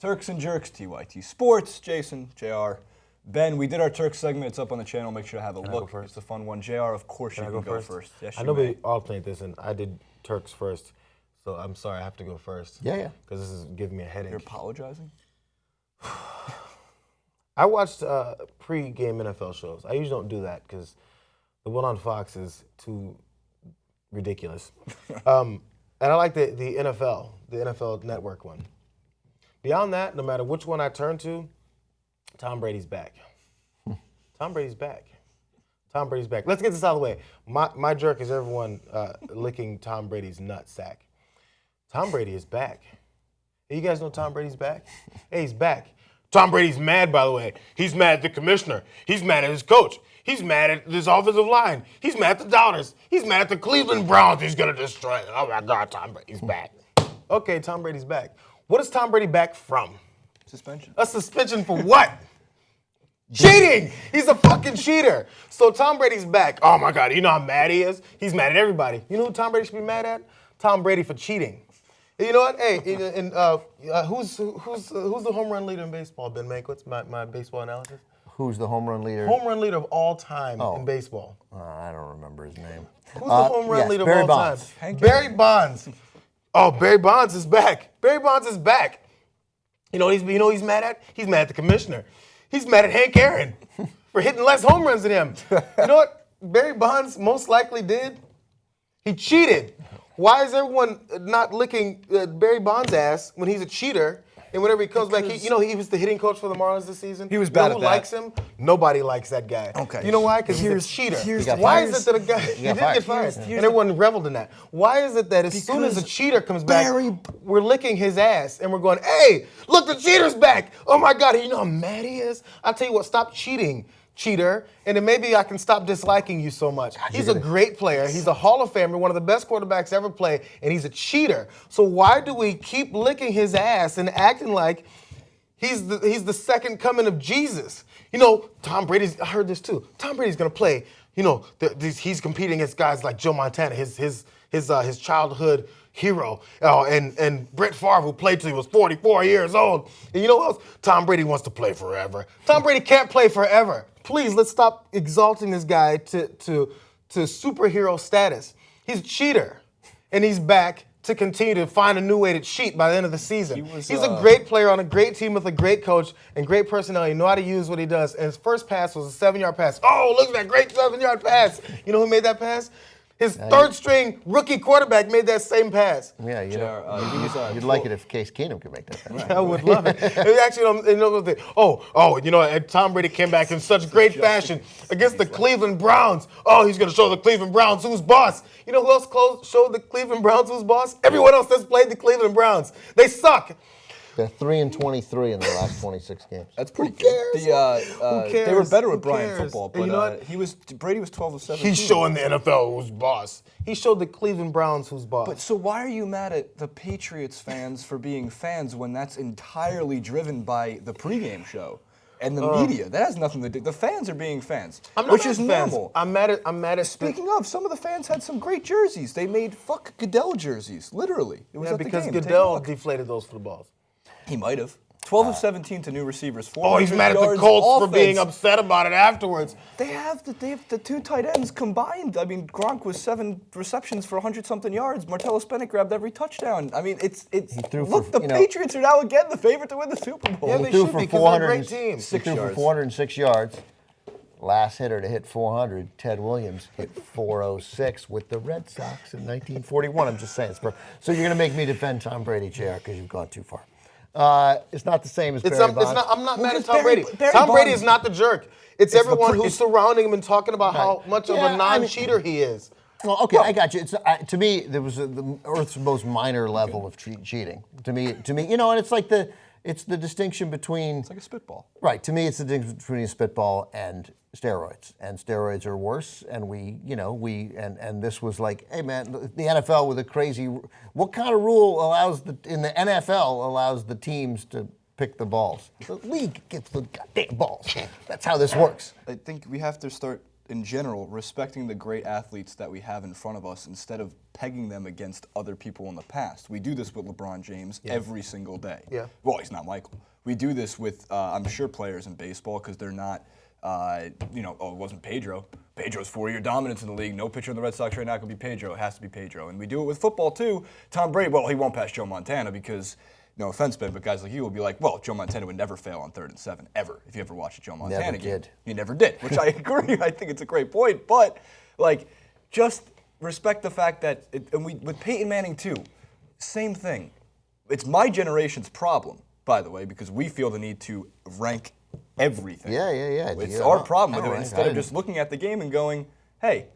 Turks and Jerks, TYT Sports, Jason, JR, Ben. We did our Turks segment. It's up on the channel. Make sure to have a look. It's a fun one. JR, of course you can go first. Yes, I know we alternate this, and I did Turks first, so I'm sorry I have to go first. Yeah. Because this is giving me a headache. You're apologizing? I watched pre-game NFL shows. I usually don't do that because the one on Fox is too ridiculous. And I like the NFL Network one. Beyond that, no matter which one I turn to, Tom Brady's back. Tom Brady's back. Tom Brady's back. Let's get this out of the way. My jerk is everyone licking Tom Brady's nutsack. Tom Brady is back. Hey, you guys know Tom Brady's back? Hey, he's back. Tom Brady's mad, by the way. He's mad at the commissioner. He's mad at his coach. He's mad at this offensive line. He's mad at the Dolphins. He's mad at the Cleveland Browns. He's going to destroy them. Oh, my God, Tom Brady's back. Okay, Tom Brady's back. What is Tom Brady back from? Suspension. A suspension for what? Cheating! He's a fucking cheater. So Tom Brady's back. Oh, my God. You know how mad he is? He's mad at everybody. You know who Tom Brady should be mad at? Tom Brady for cheating. You know what? Hey, who's the home run leader in baseball, Ben Make? What's my baseball analysis? Who's the home run leader? Home run leader of all time in baseball. I don't remember his name. Who's the home run leader Barry of all Bonds. time? Barry Bonds. Oh, Barry Bonds is back. Barry Bonds is back. You know what he's mad at? He's mad at the commissioner. He's mad at Hank Aaron for hitting less home runs than him. You know what Barry Bonds most likely did? He cheated. Why is everyone not licking Barry Bonds' ass when he's a cheater? And whenever he comes back, he was the hitting coach for the Marlins this season. He was bad who at that. likes him? Nobody likes that guy. Okay. You know why? Because he's a cheater. Why is it that a guy he did get fired? And everyone reveled in that. Why is it that as soon as a cheater comes back, we're licking his ass and we're going, hey, look, the cheater's back. Oh my God, you know how mad he is? I'll tell you what, stop cheating, cheater, and then maybe I can stop disliking you so much. He's a great player. He's a Hall of Famer, one of the best quarterbacks ever play, and he's a cheater. So why do we keep licking his ass and acting like he's the second coming of Jesus? You know, Tom Brady's, I heard this too. Tom Brady's gonna play, you know, he's competing against guys like Joe Montana, his childhood hero, and Brett Favre, who played till he was 44 years old. And you know what else? Tom Brady wants to play forever. Tom Brady can't play forever. Please, let's stop exalting this guy to superhero status. He's a cheater, and he's back to continue to find a new way to cheat by the end of the season. He's a great player on a great team with a great coach and great personality. Know how to use what he does. And his first pass was a 7-yard pass. Oh, look at that great 7-yard pass. You know who made that pass? His third-string rookie quarterback made that same pass. Yeah, you'd like it if Case Keenum could make that pass. I would love it. Actually, and Tom Brady came back in such great fashion against the Cleveland Browns. Oh, he's going to show the Cleveland Browns who's boss. You know who else showed the Cleveland Browns who's boss? Everyone else that's played the Cleveland Browns. They suck. They're 3-23 in the last 26 games. That's pretty good. Who cares? They were better with Brian football, but you know what? Brady was 12 of 17. He's showing the NFL who's boss. He showed the Cleveland Browns who's boss. But so why are you mad at the Patriots fans for being fans when that's entirely driven by the pregame show and the media? That has nothing to do. The fans are being fans, which is normal. I'm mad at. Speaking of, some of the fans had some great jerseys. They made fuck Goodell jerseys, literally. It was at because the game. Goodell deflated those footballs. He might have. 12 of 17 to new receivers. He's mad at the Colts for being upset about it afterwards. They have the two tight ends combined. I mean, Gronk was 7 receptions for 100-something yards. Martellus Bennett grabbed every touchdown. I mean, the Patriots are now again the favorite to win the Super Bowl. Yeah, they should be because they're a great team. He threw for 406 yards. Last hitter to hit 400, Ted Williams, hit 406 with the Red Sox in 1941. I'm just saying. So you're going to make me defend Tom Brady, JR, because you've gone too far. It's not the same as Barry Bonds. I'm not mad at Tom Brady. Tom Brady is not the jerk. It's everyone who's surrounding him and talking about how much of a non-cheater he is. Well, okay, I got you. To me, there was the Earth's most minor level of cheating. To me, you know, and it's like it's the distinction between. It's like a spitball. Right. To me, it's the distinction between a spitball and steroids. And steroids are worse. And and this was like, hey man, the NFL with a crazy. What kind of rule in the NFL allows the teams to pick the balls? The league gets the goddamn balls. That's how this works. I think we have to start in general, respecting the great athletes that we have in front of us instead of pegging them against other people in the past. We do this with LeBron James every single day. Yeah. Well, he's not Michael. We do this with, I'm sure, players in baseball because they're not, it wasn't Pedro. Pedro's 4-year dominance in the league. No pitcher in the Red Sox right now could be Pedro. It has to be Pedro. And we do it with football, too. Tom Brady, well, he won't pass Joe Montana because, no offense, Ben, but guys like you will be like, well, Joe Montana would never fail on 3rd and 7, ever, if you ever watched a Joe Montana game. He never did, which I agree. I think it's a great point. But, just respect the fact that, with Peyton Manning, too, same thing. It's my generation's problem, by the way, because we feel the need to rank everything. Yeah. It's our problem with it, instead of just looking at the game and going, hey,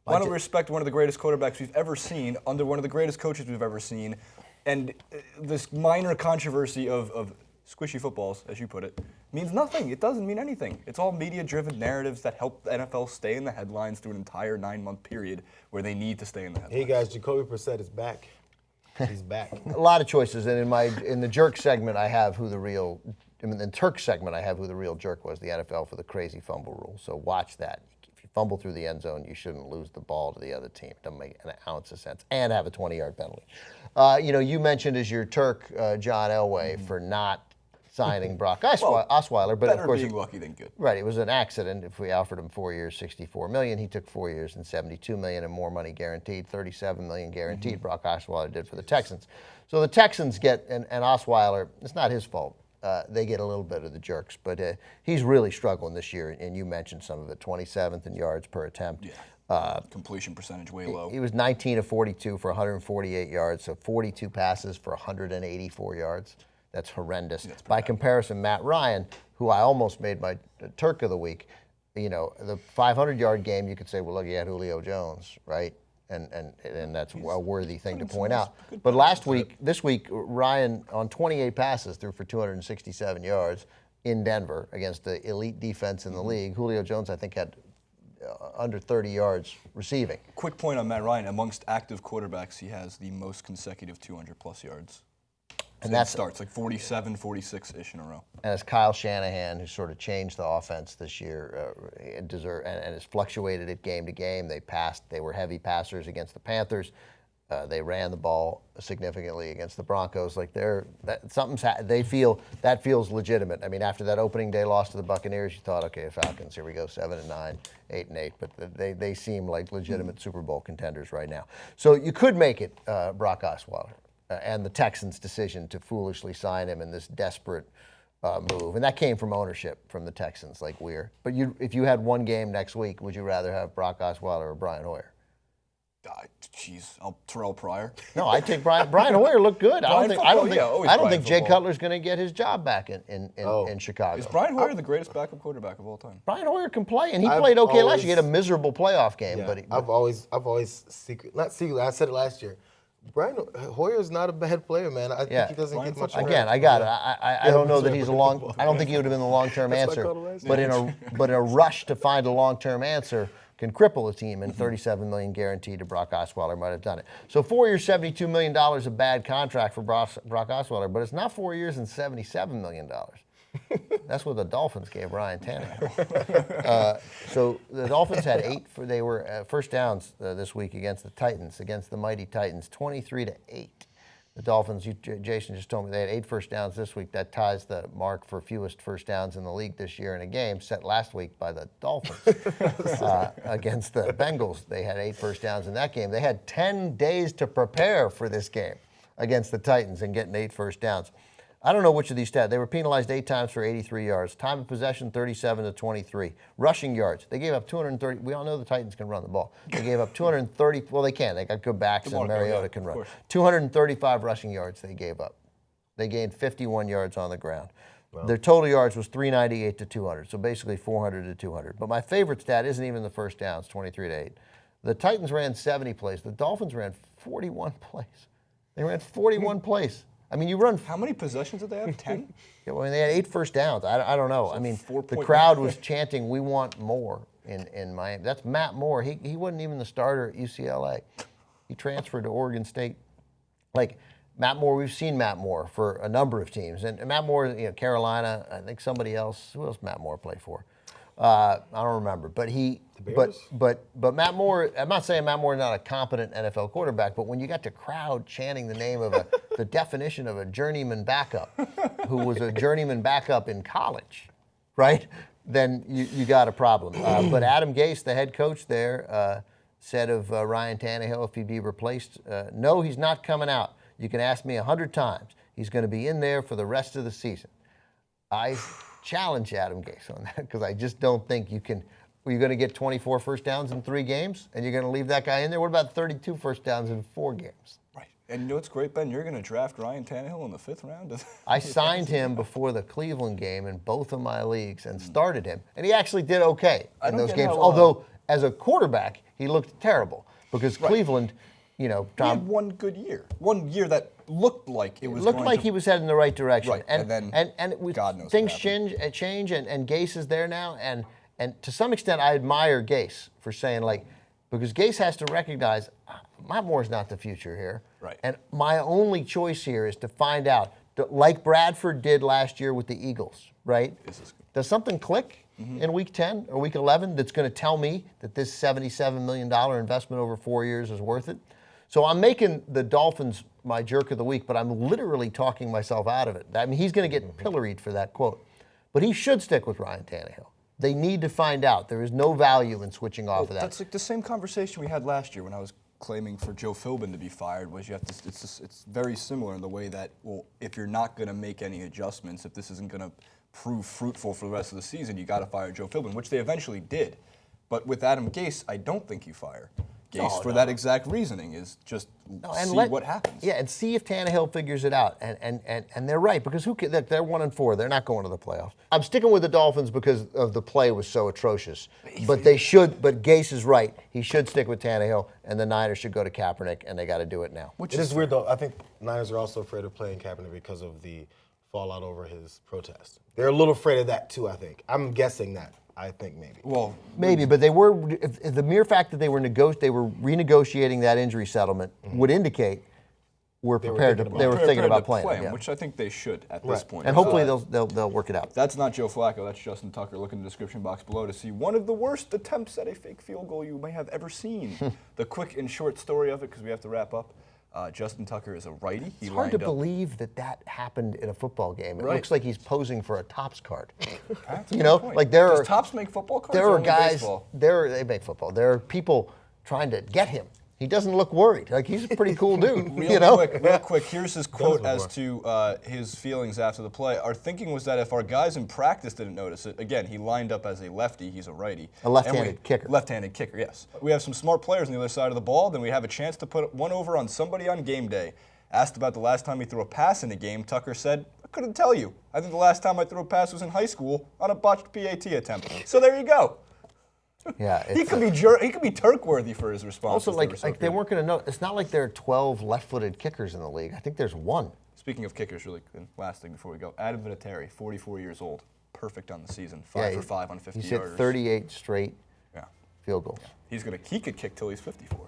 why don't we respect one of the greatest quarterbacks we've ever seen under one of the greatest coaches we've ever seen, and this minor controversy of squishy footballs, as you put it, means nothing. It doesn't mean anything. It's all media-driven narratives that help the NFL stay in the headlines through an entire 9-month period where they need to stay in the headlines. Hey guys, Jacoby Brissett is back. He's back. A lot of choices, and in the jerk segment, I have who the real. In the Turk segment, I have who the real jerk was, the NFL, for the crazy fumble rule. So watch that. If you fumble through the end zone, you shouldn't lose the ball to the other team. It doesn't make an ounce of sense. And have a 20-yard penalty. You mentioned as your Turk, John Elway, for not signing Brock Osweiler. But of course, being lucky than good. Right, it was an accident. If we offered him 4 years, $64 million, he took 4 years and $72 million and more money guaranteed, $37 million guaranteed. Brock Osweiler did for the Texans. So the Texans get, and Osweiler, it's not his fault. They get a little bit of the jerks, but he's really struggling this year, and you mentioned some of it, 27th in yards per attempt. Yeah. Completion percentage way low. He was 19 of 42 for 148 yards, so 42 passes for 184 yards. That's horrendous. By comparison, Matt Ryan, who I almost made my Turk of the week, the 500-yard game, you could say, well, look, he had Julio Jones, right? And that's a worthy thing to point out. But this week, Ryan on 28 passes threw for 267 yards in Denver against the elite defense in the league. Julio Jones, I think, had under 30 yards receiving. Quick point on Matt Ryan. Amongst active quarterbacks, he has the most consecutive 200-plus yards. And that starts like 47, 46-ish in a row. And it's Kyle Shanahan, who sort of changed the offense this year, and has fluctuated it game to game. They were heavy passers against the Panthers. They ran the ball significantly against the Broncos. They feel that feels legitimate. I mean, after that opening day loss to the Buccaneers, you thought, okay, Falcons, here we go, 7-9, 8-8. But they seem like legitimate Super Bowl contenders right now. So you could make it Brock Osweiler. And the Texans' decision to foolishly sign him in this desperate move. And that came from ownership from the Texans, like Weir. But if you had one game next week, would you rather have Brock Osweiler or Brian Hoyer? Terrell Pryor. No, I take Brian Hoyer looked good. I don't think Jay Cutler's going to get his job back in Chicago. Is Brian Hoyer the greatest backup quarterback of all time? Brian Hoyer can play, and he played okay last year. He had a miserable playoff game. Yeah, but I've always I said it last year. Brian Hoyer is not a bad player, man. I think he doesn't get much. Again, I got it. I don't know that he's I don't think he would have been the long-term answer. But in a rush to find a long-term answer can cripple a team, and $37 million guaranteed to Brock Osweiler might have done it. So 4 years, $72 million, a bad contract for Brock Osweiler, but it's not 4 years and $77 million. That's what the Dolphins gave Ryan Tannehill. So the Dolphins had they were first downs this week against the Titans, against the mighty Titans, 23-8. The Dolphins, Jason just told me they had 8 first downs this week. That ties the mark for fewest first downs in the league this year in a game, set last week by the Dolphins against the Bengals. They had 8 first downs in that game. They had 10 days to prepare for this game against the Titans and getting 8 first downs. I don't know which of these stats. They were penalized 8 times for 83 yards. Time of possession, 37-23. Rushing yards, they gave up 230. We all know the Titans can run the ball. They gave up 230. Well, they can. They got good backs, and Mariota can run. 235 rushing yards they gave up. They gained 51 yards on the ground. Wow. Their total yards was 398 to 200, so basically 400 to 200. But my favorite stat isn't even the first downs, 23-8. The Titans ran 70 plays. The Dolphins ran 41 plays. They ran 41 plays. I mean, you run. How many possessions did they have? 10? Yeah, well, they had 8 first downs. I don't know. So I mean, the crowd was chanting, "We want more" in Miami. That's Matt Moore. He wasn't even the starter at UCLA. He transferred to Oregon State. Like Matt Moore, we've seen Matt Moore for a number of teams, and Matt Moore, Carolina. I think somebody else. Who else Matt Moore played for? I don't remember, but Matt Moore. I'm not saying Matt Moore is not a competent NFL quarterback, but when you got the crowd chanting the name of the definition of a journeyman backup, who was a journeyman backup in college, right? Then you got a problem. But Adam Gase, the head coach there, said of Ryan Tannehill, if he'd be replaced, no, he's not coming out. You can ask me 100 times. He's going to be in there for the rest of the season. I challenge Adam Gase on that because I just don't think you can. You're going to get 24 first downs in 3 games, and you're going to leave that guy in there? What about 32 first downs in 4 games? Right. And you know what's great, Ben? You're going to draft Ryan Tannehill in the 5th round? I signed him before the Cleveland game in both of my leagues and started him, and he actually did okay in those games. Although, as a quarterback, he looked terrible because Cleveland, you know, Tom, he had one good year. One year that looked like it was going he was heading in the right direction. Right. And then God knows things change, and Gase is there now, and to some extent I admire Gase for saying, like, because Gase has to recognize Matt Moore's not the future here. Right. And my only choice here is to find out, like Bradford did last year with the Eagles, right? Does something click in week 10 or week 11 that's going to tell me that this $77 million investment over 4 years is worth it? So I'm making the Dolphins my jerk of the week, but I'm literally talking myself out of it. I mean, he's going to get pilloried for that quote. But he should stick with Ryan Tannehill. They need to find out. There is no value in switching off of that. That's like the same conversation we had last year when I was claiming for Joe Philbin to be fired. Was you have to? It's very similar in the way that, well, if you're not going to make any adjustments, if this isn't going to prove fruitful for the rest of the season, you got to fire Joe Philbin, which they eventually did. But with Adam Gase, I don't think you fire Gase for that exact reasoning. Is just see what happens. Yeah, and see if Tannehill figures it out. And they're right, because they're 1-4. They're not going to the playoffs. I'm sticking with the Dolphins because of the play was so atrocious. But they should. But Gase is right. He should stick with Tannehill, and the Niners should go to Kaepernick, and they got to do it now. It is weird though. I think Niners are also afraid of playing Kaepernick because of the fallout over his protest. They're a little afraid of that too. I think. I'm guessing that. I think maybe. Well, maybe, but they were. If the mere fact that they were renegotiating that injury settlement would indicate we're prepared. They were thinking about playing him, which I think they should at this point. And hopefully they'll work it out. That's not Joe Flacco. That's Justin Tucker. Look in the description box below to see one of the worst attempts at a fake field goal you may have ever seen. The quick and short story of it, because we have to wrap up. Justin Tucker is a righty. It's hard to believe that happened in a football game. It looks like he's posing for a Topps card. You know, like Does Topps make football cards? There are guys. They make football. There are people trying to get him. He doesn't look worried. Like, he's a pretty cool dude. Real quick. Here's his quote as to his feelings after the play. Our thinking was that if our guys in practice didn't notice it, again, he lined up as a lefty. He's a righty. A left-handed kicker. Left-handed kicker, yes. We have some smart players on the other side of the ball, then we have a chance to put one over on somebody on game day. Asked about the last time he threw a pass in a game, Tucker said, I couldn't tell you. I think the last time I threw a pass was in high school on a botched PAT attempt. So there you go. Yeah, he could be Turk-worthy for his response. Also, like they weren't going to know. It's not like there are 12 left-footed kickers in the league. I think there's 1. Speaking of kickers, really, last thing before we go, Adam Vinatieri, 44 years old, perfect on the season, 5 for 5 on 50 he's yards. Hit 38 straight field goals. Yeah. He could kick till he's 54.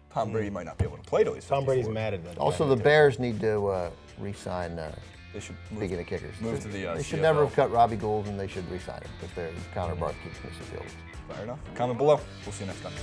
Tom Brady might not be able to play till he's 54. Tom Brady's mad at that. Also, the Bears need to re-sign. They should speaking of kickers, move to the. They should CFL. never have cut Robbie Gould, and they should re-sign him because Connor Barth keeps missing field goals. Fair enough. Comment below. We'll see you next time.